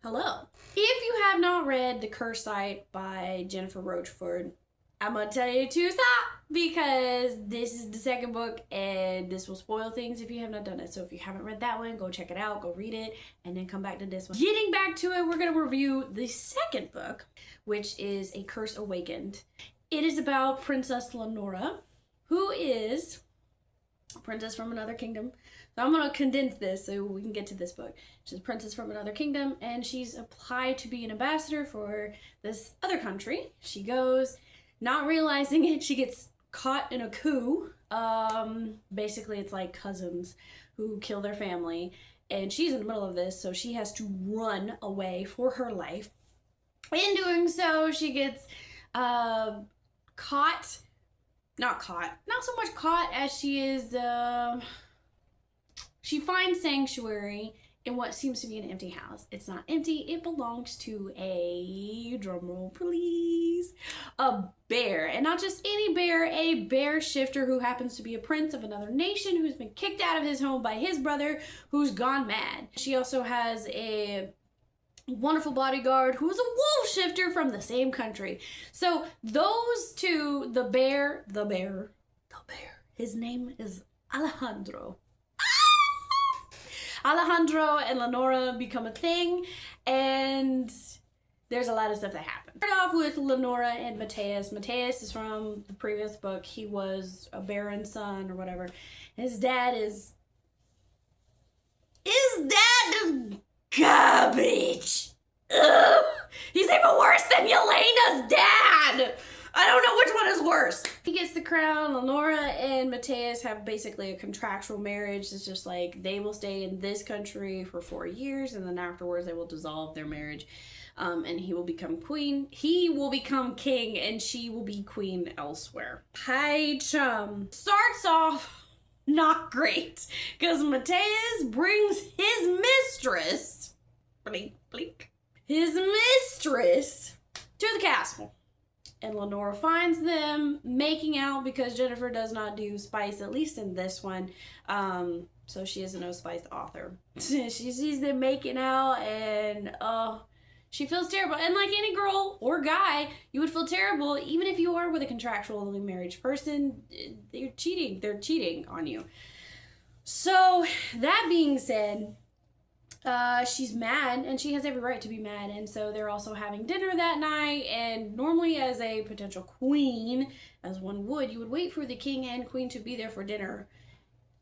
Hello. If you have not read The Curse Site by Jennifer Roachford, I'm going to tell you to stop because this is the second book and this will spoil things if you have not done it. So if you haven't read that one, go check it out, go read it, and then come back to this one. Getting back to it, we're going to review the second book, which is A Curse Awakened. It is about Princess Lenora, who is a princess from another kingdom. So I'm going to condense this so we can get to this book. She's a princess from another kingdom, and she's applied to be an ambassador for this other country. She goes, not realizing it, she gets caught in a coup. Basically, it's like cousins who kill their family, and she's in the middle of this, so she has to run away for her life. In doing so, she gets not so much caught as she is, she finds sanctuary in what seems to be an empty house. It's not empty, it belongs to a, drumroll please, a bear. And not just any bear, a bear shifter who happens to be a prince of another nation who's been kicked out of his home by his brother who's gone mad. She also has a wonderful bodyguard who is a wolf shifter from the same country. So those two, the bear, his name is Alejandro. Alejandro and Lenora become a thing, and there's a lot of stuff that happens. Start off with Lenora and Mateus. Mateus is from the previous book. He was a barren son or whatever. His dad is garbage. Ugh. He's even worse than Yelena's dad. I don't know which one is worse. He gets the crown. Lenora and Mateus have basically a contractual marriage. It's just like they will stay in this country for 4 years, and then afterwards they will dissolve their marriage. And he will become queen. He will become king, and she will be queen elsewhere. Hi, chum. Starts off not great, because Mateus brings his mistress, his mistress, to the castle. And Lenora finds them making out because Jennifer does not do spice, at least in this one. So she is a no spice author. She sees them making out and she feels terrible. And like any girl or guy, you would feel terrible even if you are with a contractually married person. They're cheating on you. So that being said, she's mad, and she has every right to be mad, and so they're also having dinner that night. And normally, as a potential queen, as one would, you would wait for the king and queen to be there for dinner.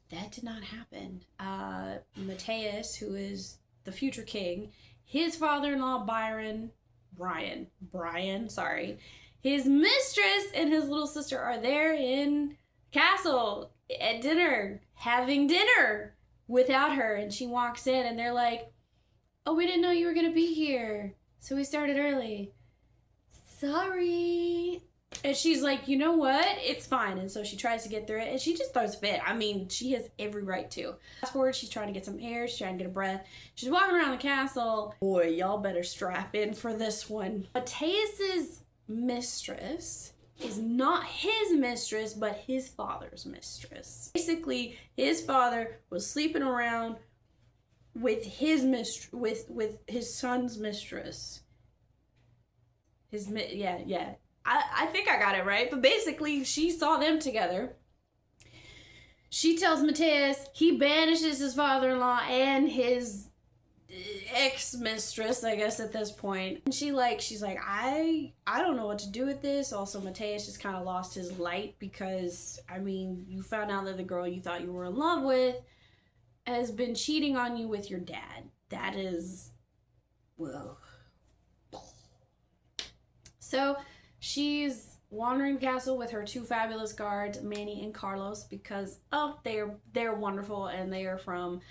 That did not happen. Mateus, who is the future king, his father-in-law Brian, his mistress and his little sister are there in castle at dinner, having dinner without her, and she walks in and they're like, oh, we didn't know you were gonna be here, so we started early, sorry. And she's like, you know what, it's fine. And so she tries to get through it, and she just throws a fit. I mean, she has every right to. Fast forward, she's trying to get some air, she's trying to get a breath, she's walking around the castle. Boy, y'all better strap in for this one. Mateus's mistress is not his mistress, but his father's mistress. Basically, his father was sleeping around with his with his son's mistress. I think I got it right, but basically, she saw them together. She tells Mateus, he banishes his father-in-law and his ex-mistress, I guess, at this point. And she's like, I don't know what to do with this. Also, Mateus just kind of lost his light because, I mean, you found out that the girl you thought you were in love with has been cheating on you with your dad. That is, whoa. So she's wandering the castle with her two fabulous guards, Manny and Carlos, because they're wonderful, and they are from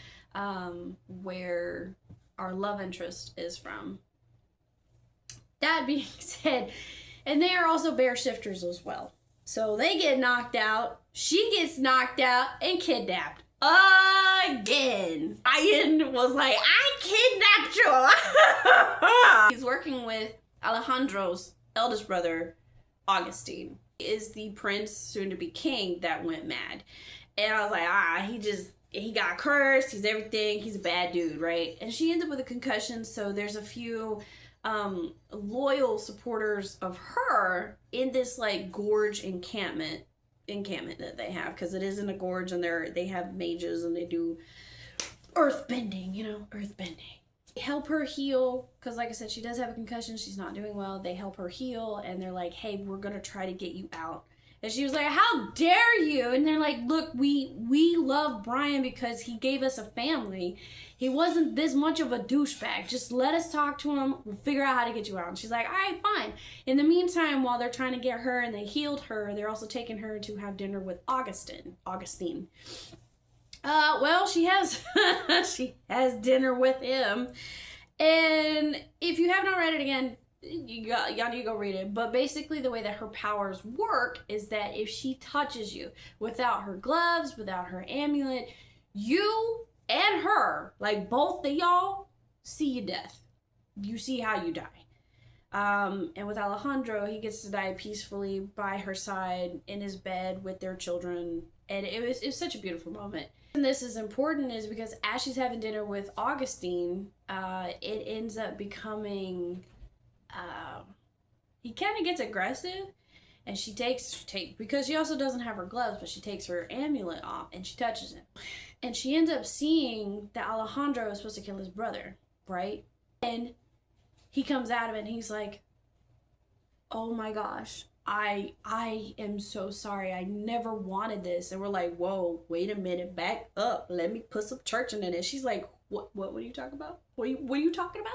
where our love interest is from. That being said, and they are also bear shifters as well. So they get knocked out, she gets knocked out and kidnapped again. Ian was like, I kidnapped you. He's working with Alejandro's eldest brother, Augustine. He is the prince, soon to be king, that went mad. And I was like, he got cursed, he's everything, he's a bad dude, right? And she ends up with a concussion, so there's a few loyal supporters of her in this like gorge encampment that they have, because it is in a gorge, and they have mages and they do earthbending, earthbending. They help her heal, because like I said, she does have a concussion, she's not doing well. They help her heal, and they're like, hey, we're gonna try to get you out. And she was like, how dare you? And they're like, look, we love Brian because he gave us a family. He wasn't this much of a douchebag. Just let us talk to him. We'll figure out how to get you out. And she's like, all right, fine. In the meantime, while they're trying to get her and they healed her, they're also taking her to have dinner with Augustine. Well, she has she has dinner with him. And if you have not read it again, y'all need to go read it. But basically the way that her powers work is that if she touches you without her gloves, without her amulet, you and her, like both of y'all, see your death. You see how you die. And with Alejandro, he gets to die peacefully by her side in his bed with their children. And it was such a beautiful moment. And this is important is because as she's having dinner with Augustine, it ends up becoming... he kind of gets aggressive, and she takes because she also doesn't have her gloves, but she takes her amulet off and she touches him, and she ends up seeing that Alejandro is supposed to kill his brother, right? And he comes out of it and he's like, oh my gosh, I am so sorry, I never wanted this. And we're like, whoa, wait a minute, back up, let me put some church in it. And she's like, what are you talking about? What are you talking about?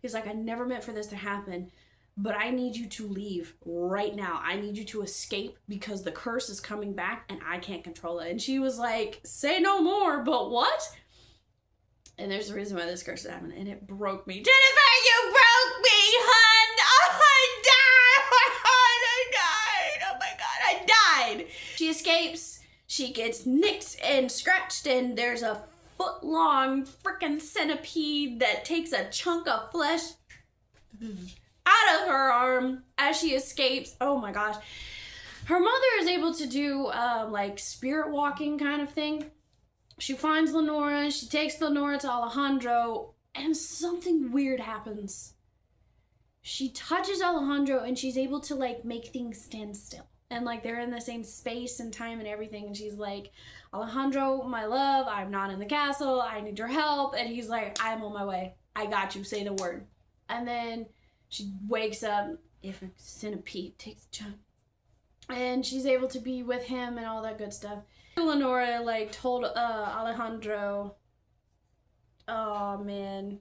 He's like, I never meant for this to happen, but I need you to leave right now. I need you to escape because the curse is coming back and I can't control it. And she was like, say no more, but what? And there's a reason why this curse is happening, and it broke me. Jennifer, you broke me, hun! Oh, I died! Oh my God, I died! She escapes, she gets nicked and scratched, and there's a foot-long freaking centipede that takes a chunk of flesh out of her arm as she escapes. Oh my gosh. Her mother is able to do like spirit walking kind of thing. She finds Lenora, she takes Lenora to Alejandro, and something weird happens. She touches Alejandro and she's able to like make things stand still. And like they're in the same space and time and everything. And she's like, Alejandro, my love, I'm not in the castle. I need your help. And he's like, I'm on my way. I got you. Say the word. And then she wakes up. If a centipede takes a chunk. And she's able to be with him and all that good stuff. Lenora like told Alejandro, oh man.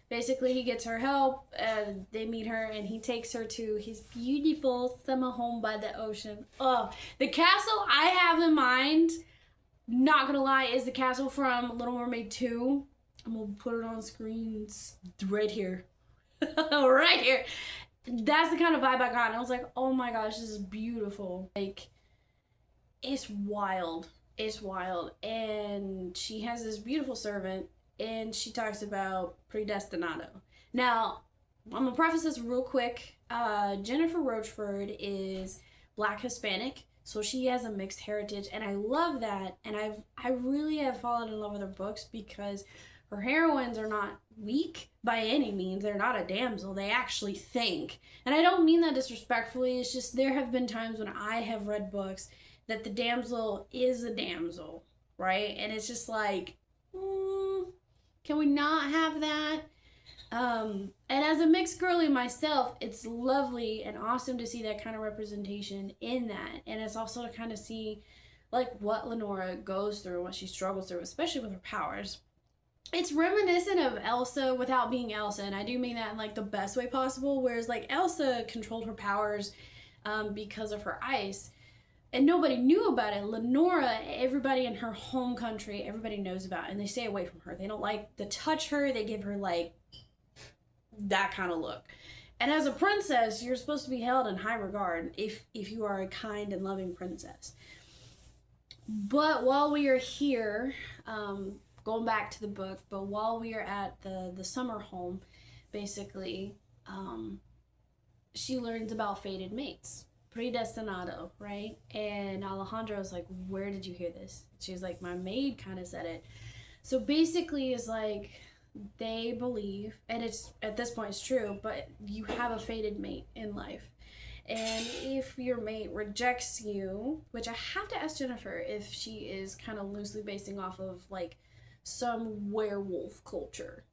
Basically, he gets her help, and they meet her, and he takes her to his beautiful summer home by the ocean. Oh, the castle I have in mind, not gonna lie, is the castle from Little Mermaid 2. I'm gonna put it on screen right here. Right here. That's the kind of vibe I got, and I was like, oh my gosh, this is beautiful. Like, it's wild. It's wild. And she has this beautiful servant, and she talks about predestinado. Now, I'm gonna preface this real quick. Jennifer Roachford is Black Hispanic, so she has a mixed heritage, and I love that. And I really have fallen in love with her books because her heroines are not weak by any means. They're not a damsel. They actually think. And I don't mean that disrespectfully. It's just there have been times when I have read books that the damsel is a damsel, right? And it's just like, can we not have that? And as a mixed girly myself, it's lovely and awesome to see that kind of representation in that. And it's also to kind of see like what Lenora goes through, what she struggles through, especially with her powers. It's reminiscent of Elsa without being Elsa, and I do mean that in like the best way possible, whereas like Elsa controlled her powers because of her ice. And nobody knew about it. Lenora, everybody in her home country, everybody knows about it, and they stay away from her. They don't like to touch her. They give her like that kind of look. And as a princess, you're supposed to be held in high regard if you are a kind and loving princess. But while we are here, going back to the book, but while we are at the summer home, basically, she learns about fated mates. predestinado, right? And Alejandro's like, where did you hear this? She's like, my maid kind of said it. So basically it's like they believe, and it's at this point it's true, but you have a fated mate in life. And if your mate rejects you, which I have to ask Jennifer if she is kind of loosely basing off of like some werewolf culture.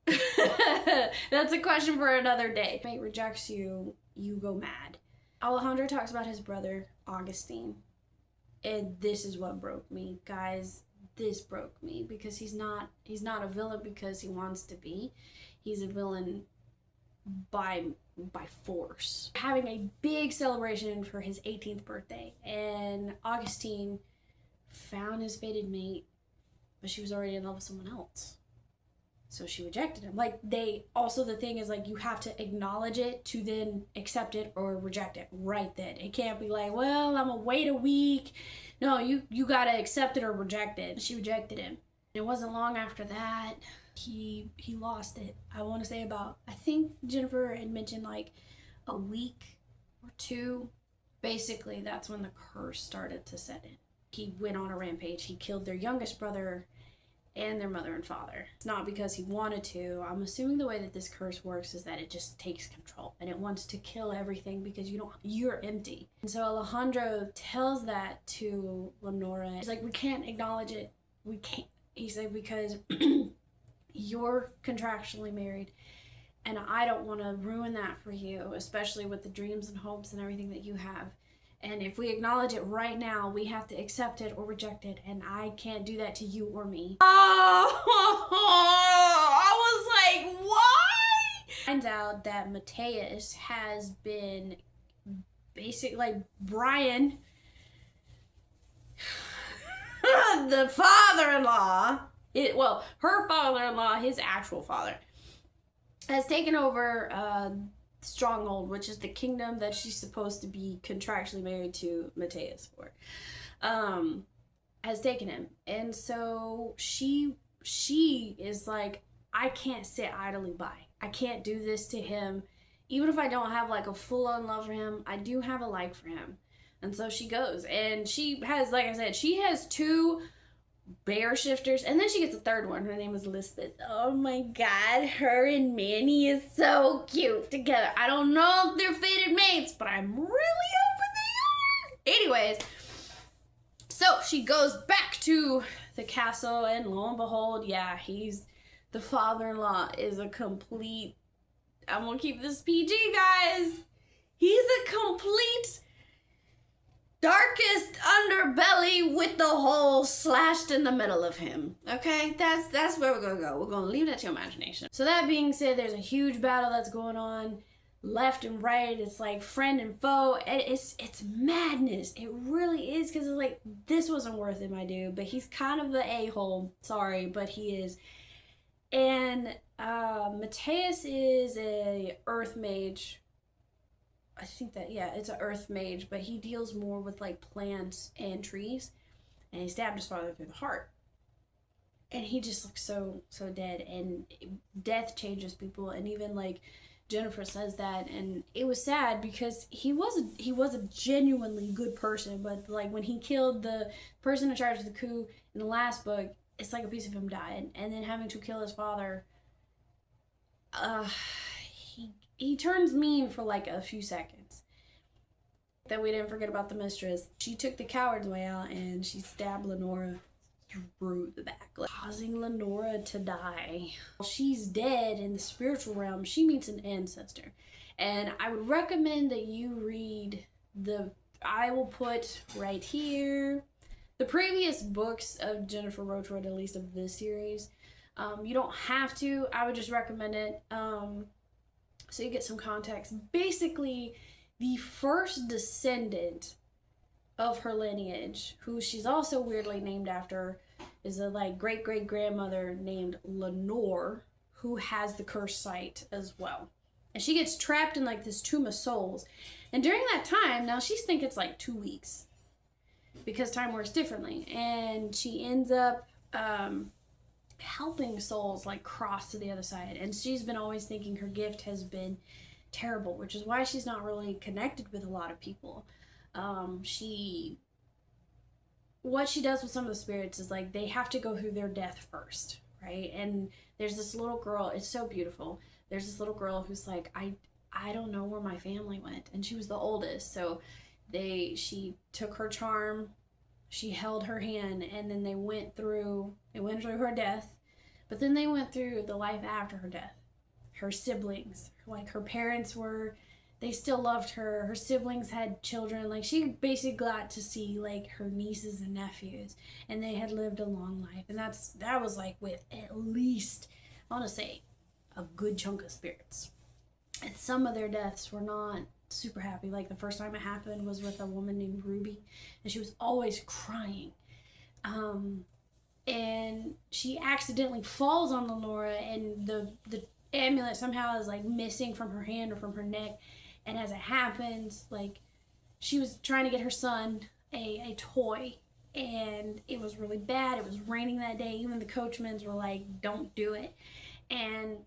That's a question for another day. If your mate rejects you, you go mad. Alejandro talks about his brother, Augustine. And this is what broke me, guys. This broke me because he's not a villain because he wants to be. He's a villain by force. Having a big celebration for his 18th birthday, and Augustine found his fated mate, but she was already in love with someone else. So she rejected him. Like, the thing is, like, you have to acknowledge it to then accept it or reject it right then. It can't be like, well, I'm gonna wait a week. No, you gotta accept it or reject it. She rejected him. It wasn't long after that he lost it. I want to say about, I think Jennifer had mentioned like a week or two. Basically, that's when the curse started to set in. He went on a rampage. He killed their youngest brother and their mother and father. It's not because he wanted to. I'm assuming the way that this curse works is that it just takes control and it wants to kill everything because you're empty. And so Alejandro tells that to Lenora. He's like, we can't acknowledge it. We can't. He said, because you're contractually married and I don't want to ruin that for you, especially with the dreams and hopes and everything that you have. And if we acknowledge it right now, we have to accept it or reject it, and I can't do that to you or me. Oh, I was like, why? Finds out that Mateus has been basically like Brian, the father-in-law, her father-in-law, his actual father, has taken over Stronghold, which is the kingdom that she's supposed to be contractually married to Mateus for, has taken him. And so she is like, I can't sit idly by. I can't do this to him. Even if I don't have like a full-on love for him, I do have a like for him. And so she goes, and she has, like I said, she has 2 bear shifters, and then she gets a 3rd one. Her name is Lisbeth. Oh my god, her and Manny is so cute together. I don't know if they're fated mates, but I'm really hoping they are. Anyways, so she goes back to the castle, and lo and behold, yeah, the father-in-law is a complete, I'm gonna keep this PG, guys. He's a complete darkest underbelly with the hole slashed in the middle of him. Okay, that's where we're gonna go. We're gonna leave that to your imagination. So that being said, there's a huge battle that's going on left and right. It's like friend and foe. It's madness. It really is, because it's like, this wasn't worth it, my dude. But he's kind of the a-hole. Sorry, but he is. And Mateus is a earth mage. I think that, yeah, it's an earth mage, but he deals more with like plants and trees, and he stabbed his father through the heart, and he just looks so dead. And death changes people, and even like Jennifer says that, and it was sad because he was a genuinely good person, but like when he killed the person in charge of the coup in the last book, it's like a piece of him died, and then having to kill his father, he turns mean for like a few seconds. Then we didn't forget about the mistress. She took the coward's way out, and she stabbed Lenora through the back, causing Lenora to die. While she's dead in the spiritual realm, she meets an ancestor. And I would recommend that you read I will put right here, the previous books of Jennifer Roachford, at least of this series. You don't have to. I would just recommend it. So you get some context. Basically, the first descendant of her lineage, who she's also weirdly named after, is a like great-great-grandmother named Lenore, who has the cursed sight as well. And she gets trapped in like this tomb of souls. And during that time, now she's thinking it's like 2 weeks, because time works differently. And she ends up helping souls like cross to the other side, and she's been always thinking her gift has been terrible, which is why she's not really connected with a lot of people. What she does with some of the spirits is like they have to go through their death first, right? And there's this little girl, it's so beautiful. There's this little girl who's like, I don't know where my family went. And she was the oldest, so she took her charm, she held her hand, and then they went through her death, but then they went through the life after her death. Her siblings, like her parents they still loved her. Her siblings had children. Like she basically got to see like her nieces and nephews, and they had lived a long life. And that was like with at least, I want to say, a good chunk of spirits. And some of their deaths were not super happy. Like the first time it happened was with a woman named Ruby, and she was always crying. And she accidentally falls on Lenora, and the amulet somehow is like missing from her hand or from her neck. And as it happens, like she was trying to get her son a toy, and it was really bad. It was raining that day. Even the coachmans were like, don't do it. And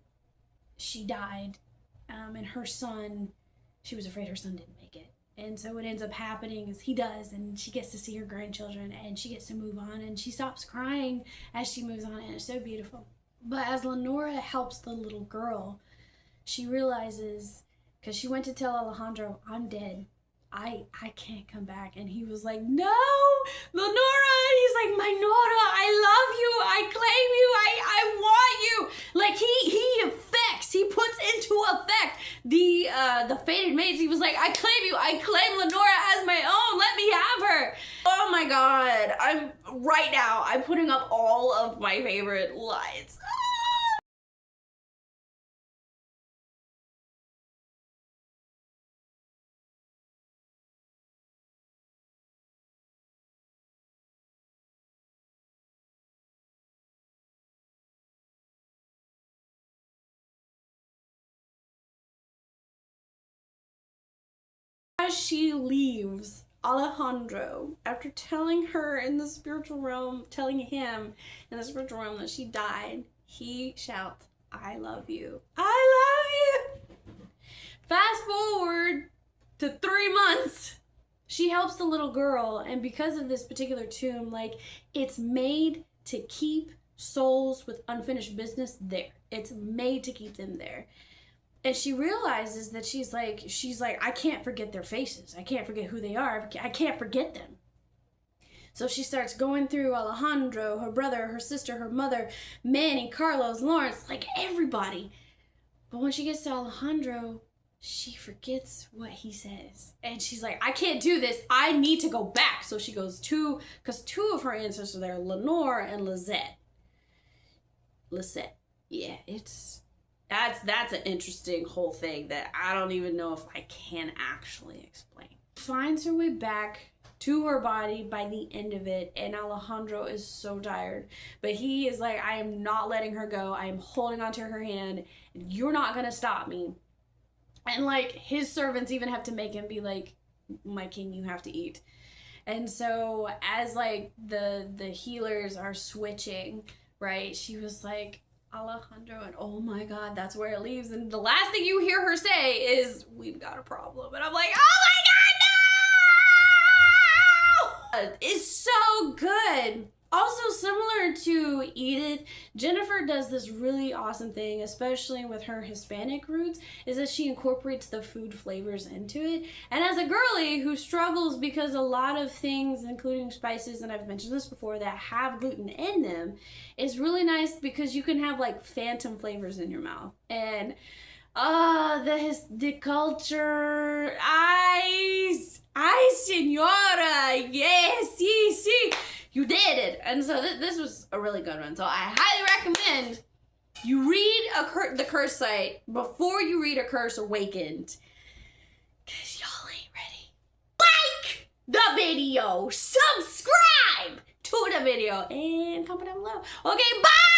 she died. And her son, she was afraid her son didn't make it. And so what ends up happening is he does, and she gets to see her grandchildren, and she gets to move on, and she stops crying as she moves on, and it's so beautiful. But as Lenora helps the little girl, she realizes, because she went to tell Alejandro, I'm dead. I can't come back. And he was like, no, Lenora. He's like, my Nora, I love you. I claim you. I want you. Like he puts into effect the fated mates. He was like, I claim you. I claim Lenora as my own. Let me have her. Oh my God. I'm putting up all of my favorite lines. As she leaves Alejandro, after telling her in the spiritual realm, telling him in the spiritual realm that she died, he shouts, I love you. I love you. Fast forward to 3 months. She helps the little girl, and because of this particular tomb, like it's made to keep souls with unfinished business there. It's made to keep them there. And she realizes that she's like, I can't forget their faces. I can't forget who they are. I can't forget them. So she starts going through Alejandro, her brother, her sister, her mother, Manny, Carlos, Lawrence, like everybody. But when she gets to Alejandro, she forgets what he says. And she's like, I can't do this. I need to go back. So she goes because two of her ancestors are there, Lenore and Lisette. Yeah, that's an interesting whole thing that I don't even know if I can actually explain. Finds her way back to her body by the end of it, and Alejandro is so tired. But he is like, I am not letting her go. I am holding onto her hand. You're not gonna stop me. And like his servants even have to make him be like, my king, you have to eat. And so as like the healers are switching, right, she was like, Alejandro, and oh my God, that's where it leaves. And the last thing you hear her say is, we've got a problem. And I'm like, oh my God, no! It's so good. Also, similar to Edith, Jennifer does this really awesome thing, especially with her Hispanic roots, is that she incorporates the food flavors into it. And as a girly who struggles because a lot of things, including spices, and I've mentioned this before, that have gluten in them, is really nice because you can have like phantom flavors in your mouth. And the culture, ay señora, yes, sí. You did it. And so this was a really good one. So I highly recommend you read the curse site before you read A Curse Awakened. Because y'all ain't ready. Like the video. Subscribe to the video. And comment down below. Okay, bye!